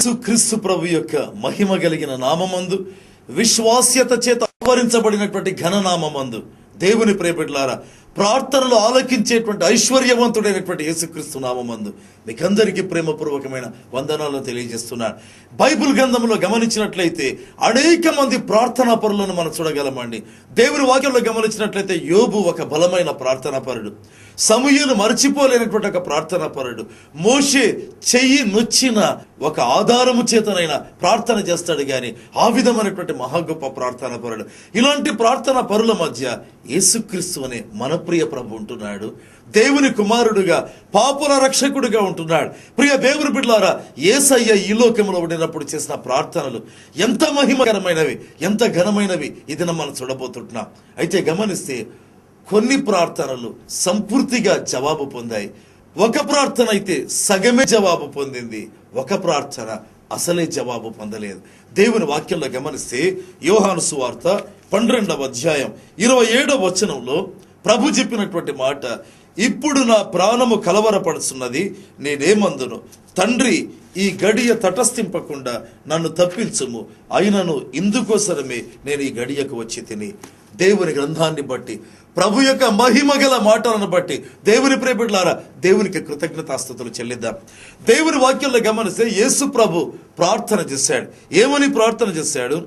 యేసుక్రీస్తు ప్రభు యొక్క మహిమ కలిగిన నామమందు, విశ్వాస్యత చేత ఆవరించబడినటువంటి ఘననామమందు దేవుని ప్రియబిడ్డలారా, ప్రార్థనలు ఆలకించేటువంటి ఐశ్వర్యవంతుడైనటువంటి యేసుక్రీస్తు నామమందు మీకందరికీ ప్రేమపూర్వకమైన వందనాలను తెలియజేస్తున్నాను. బైబిల్ గ్రంథంలో గమనించినట్లయితే అనేక మంది ప్రార్థనా పరులను మనం చూడగలమండి. దేవుని వాక్యంలో గమనించినట్లయితే యోబు ఒక బలమైన ప్రార్థనా పరుడు, సమూయేలు మర్చిపోలేనటువంటి ఒక ప్రార్థనా పరుడు, మోషే చెయ్యి నొచ్చిన ఒక ఆధారము చేతనైనా ప్రార్థన చేస్తాడు గాని ఆ విధమైనటువంటి మహా గొప్ప ప్రార్థనా పరుడు. ఇలాంటి ప్రార్థనా పరుల మధ్య యేసుక్రీస్తు అనే మన ప్రియ ప్రభు ఉంటున్నాడు. దేవుని కుమారుడుగా, పాపుల రక్షకుడుగా ఉంటున్నాడు. ప్రియ దేవుని బిడ్డలారా, యేసయ్య ఈ లోకంలో ఉండినప్పుడు చేసిన ప్రార్థనలు ఎంత మహిమకరమైనవి, ఎంత ఘనమైనవి ఇది మనం చూడబోతుంటున్నాం. అయితే గమనిస్తే కొన్ని ప్రార్థనలు సంపూర్తిగా జవాబు పొందాయి, ఒక ప్రార్థన అయితే సగమే జవాబు పొందింది, ఒక ప్రార్థన అసలే జవాబు పొందలేదు. దేవుని వాక్యంలో గమనిస్తే యోహాను సువార్త 12వ అధ్యాయం 27వ వచనంలో ప్రభు చెప్పినటువంటి మాట, ఇప్పుడు నా ప్రాణము కలవరపడుతున్నది, నేనేమందును, తండ్రి ఈ గడియ తటస్థింపకుండా నన్ను తప్పించుము, అయినను ఇందుకోసరమే నేను ఈ గడియకు వచ్చి తిని. దేవుని గ్రంథాన్ని బట్టి, ప్రభు యొక్క మహిమ గల మాటలను బట్టి దేవుని ప్రియబిడ్డలారా, దేవునికి కృతజ్ఞతాస్తుతులు చెల్లిద్దాం. దేవుని వాక్యంలో గమనిస్తే యేసు ప్రభు ప్రార్థన చేశాడు. ఏమని ప్రార్థన చేశాడు?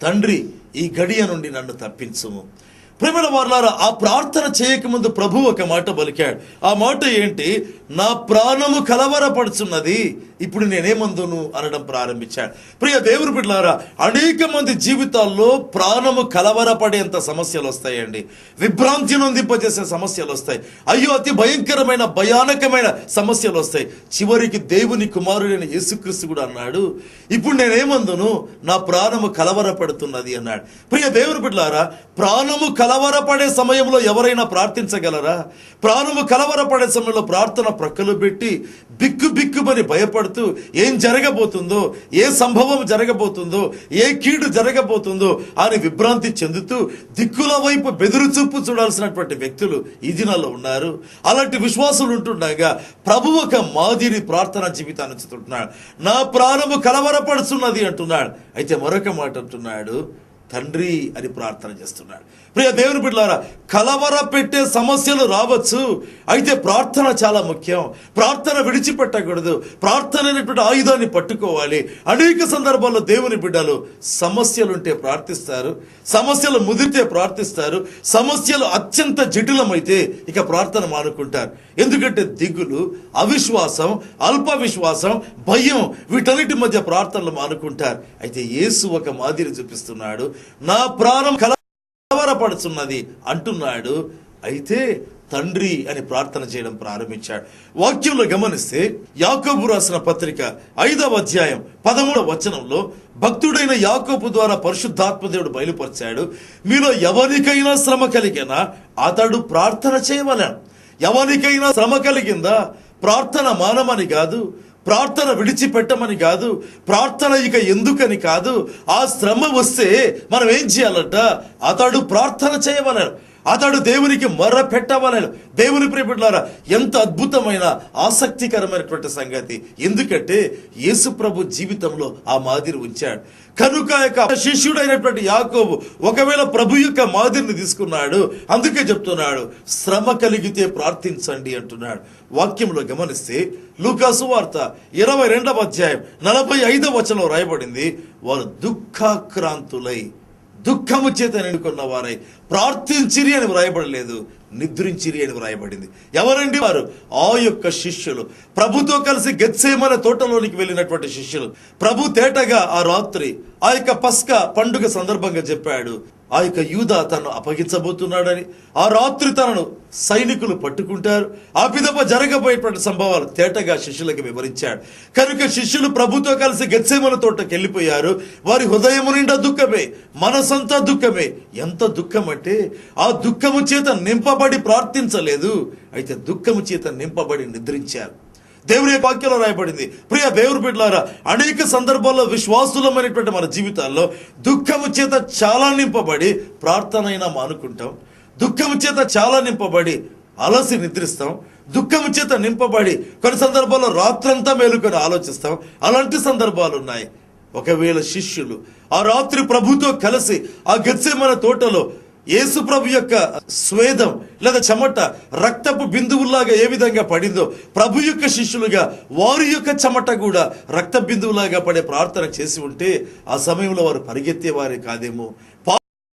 తండ్రి ఈ గడియ నుండి నన్ను తప్పించుము. ప్రియమైన వారలారా, ఆ ప్రార్థన చేయకముందు ప్రభు ఒక మాట పలికాడు. ఆ మాట ఏంటి? నా ప్రాణము కలవరపడుచున్నది, ఇప్పుడు నేనేమందును అనడం ప్రారంభించాడు. ప్రియ దేవుని బిడ్డలారా, అనేక మంది జీవితాల్లో ప్రాణము కలవరపడేంత సమస్యలు వస్తాయండి, విభ్రాంతి నొందింపజేసే సమస్యలు వస్తాయి, అయ్యో అతి భయంకరమైన భయానకమైన సమస్యలు వస్తాయి. చివరికి దేవుని కుమారుడైన యేసుక్రీస్తు కూడా అన్నాడు, ఇప్పుడు నేనేమందును, నా ప్రాణము కలవరపడుతున్నది అన్నాడు. ప్రియ దేవుని బిడ్డలారా, ప్రాణము కలవరపడే సమయంలో ఎవరైనా ప్రార్థించగలరా? ప్రాణము కలవరపడే సమయంలో ప్రార్థన ప్రక్కలు పెట్టి బిక్కుమని భయపడుతూ ఏం జరగబోతుందో, ఏ సంభవం జరగబోతుందో, ఏ కీడు జరగబోతుందో అని విభ్రాంతి చెందుతూ దిక్కుల వైపు బెదురు చూపు చూడాల్సినటువంటి వ్యక్తులు ఈ దినాల్లో ఉన్నారు. అలాంటి విశ్వాసులు ఉంటుండగా ప్రభు ఒక మాదిరి ప్రార్థన జీవితాన్ని ఉంచుతున్నాడు. నా ప్రాణము కలవరపడుతున్నది అంటున్నాడు. అయితే మరొక మాట అంటున్నాడు, తండ్రి అని ప్రార్థన చేస్తున్నాడు. ప్రియ దేవుని బిడ్డలారా, కలవర పెట్టే సమస్యలు రావచ్చు, అయితే ప్రార్థన చాలా ముఖ్యం. ప్రార్థన విడిచిపెట్టకూడదు. ప్రార్థన అనేటువంటి ఆయుధాన్ని పట్టుకోవాలి. అనేక సందర్భాల్లో దేవుని బిడ్డలు సమస్యలుంటే ప్రార్థిస్తారు, సమస్యలు ముదిరితే ప్రార్థిస్తారు, సమస్యలు అత్యంత జటిలమైతే ఇక ప్రార్థన మానుకుంటారు. ఎందుకంటే దిగులు, అవిశ్వాసం, అల్ప విశ్వాసం, భయం, వీటన్నిటి మధ్య ప్రార్థనలు మానుకుంటారు. అయితే యేసు ఒక మాదిరి చూపిస్తున్నాడు, నా ప్రాణం కలవరపడుతున్నది అంటున్నాడు. అయితే తండ్రి అని ప్రార్థన చేయడం ప్రారంభించాడు. వాక్యంలో గమనిస్తే యాకోబు రాసిన పత్రిక 5వ అధ్యాయం 13వ వచనంలో భక్తుడైన యాకోబు ద్వారా పరిశుద్ధాత్మ దేవుడు బయలుపరిచాడు, మీలో ఎవరికైనా శ్రమ కలిగినా అతడు ప్రార్థన చేయవలెను. ఎవరికైనా శ్రమ కలిగిందా, ప్రార్థన మానమని కాదు, ప్రార్థన విడిచిపెట్టమని కాదు, ప్రార్థన ఇక ఎందుకని కాదు. ఆ శ్రమ వస్తే మనం ఏం చేయాలంట? అతడు ప్రార్థన చేయవలెను, అతడు దేవునికి మొర్ర పెట్టవలెను. దేవుని ప్రియబిడ్డలారా, ఎంత అద్భుతమైన ఆసక్తికరమైనటువంటి సంగతి. ఎందుకంటే యేసు ప్రభు జీవితంలో ఆ మాదిరి ఉంచాడు కనుక శిష్యుడైనటువంటి యాకోబు ఒకవేళ ప్రభు యొక్క మాదిరిని తీసుకున్నాడు. అందుకే చెప్తున్నాడు, శ్రమ కలిగితే ప్రార్థించండి అంటున్నాడు. వాక్యంలో గమనిస్తే లూకా సువార్త 22వ అధ్యాయం 45వ వచనంలో రాయబడింది, వారు దుఃఖాక్రాంతులై దుఃఖము చేత నిండుకున్న వారై ప్రార్థించిరి అని వ్రాయబడలేదు, నిద్రించిరి అని వ్రాయబడింది. ఎవరండి వారు? ఆ యొక్క శిష్యులు, ప్రభుతో కలిసి గెత్సేమనే తోటలోనికి వెళ్ళినటువంటి శిష్యులు. ప్రభు తేటగా ఆ రాత్రి ఆ యొక్క పస్కా పండుగ సందర్భంగా చెప్పాడు, ఆ యొక్క యూదా తనను అప్పగించబోతున్నాడని. ఆ రాత్రి తనను సైనికులు పట్టుకుంటారు. ఆ పిదప జరగబోయేటువంటి సంభవాలు తేటగా శిష్యులకు వివరించాడు. కనుక శిష్యులు ప్రభుతో కలిసి గెత్సేమనే తోటకి వెళ్ళిపోయారు. వారి హృదయము నిండా దుఃఖమే, మనసంతా దుఃఖమే. ఎంత దుఃఖం అంటే ఆ దుఃఖము చేత నింపబడి ప్రార్థించలేదు, అయితే దుఃఖము చేత నింపబడి నిద్రించారు. దేవుని వాక్యంలో రాయబడింది. ప్రియ దేవుని బిడ్డలారా, అనేక సందర్భాల్లో విశ్వాసులమైనటువంటి మన జీవితాల్లో దుఃఖము చేత చాలా నింపబడి ప్రార్థన అయినా మానుకుంటాం. దుఃఖము చేత చాలా నింపబడి అలసి నిద్రిస్తాం, దుఃఖం చేత నింపబడి కొన్ని సందర్భాల్లో రాత్రంతా మేలుకొని ఆలోచిస్తాం. అలాంటి సందర్భాలు ఉన్నాయి. ఒకవేళ శిష్యులు ఆ రాత్రి ప్రభుతో కలిసి ఆ గెత్సేమనే తోటలో యేసు ప్రభు యొక్క స్వేదం లేదా చెమట రక్తపు బిందువులాగా ఏ విధంగా పడిందో, ప్రభు యొక్క శిష్యులుగా వారి యొక్క చెమట కూడా రక్త బిందువులాగా పడే ప్రార్థన చేసి ఉంటే ఆ సమయంలో వారు పరిగెత్తేవారే కాదేమో.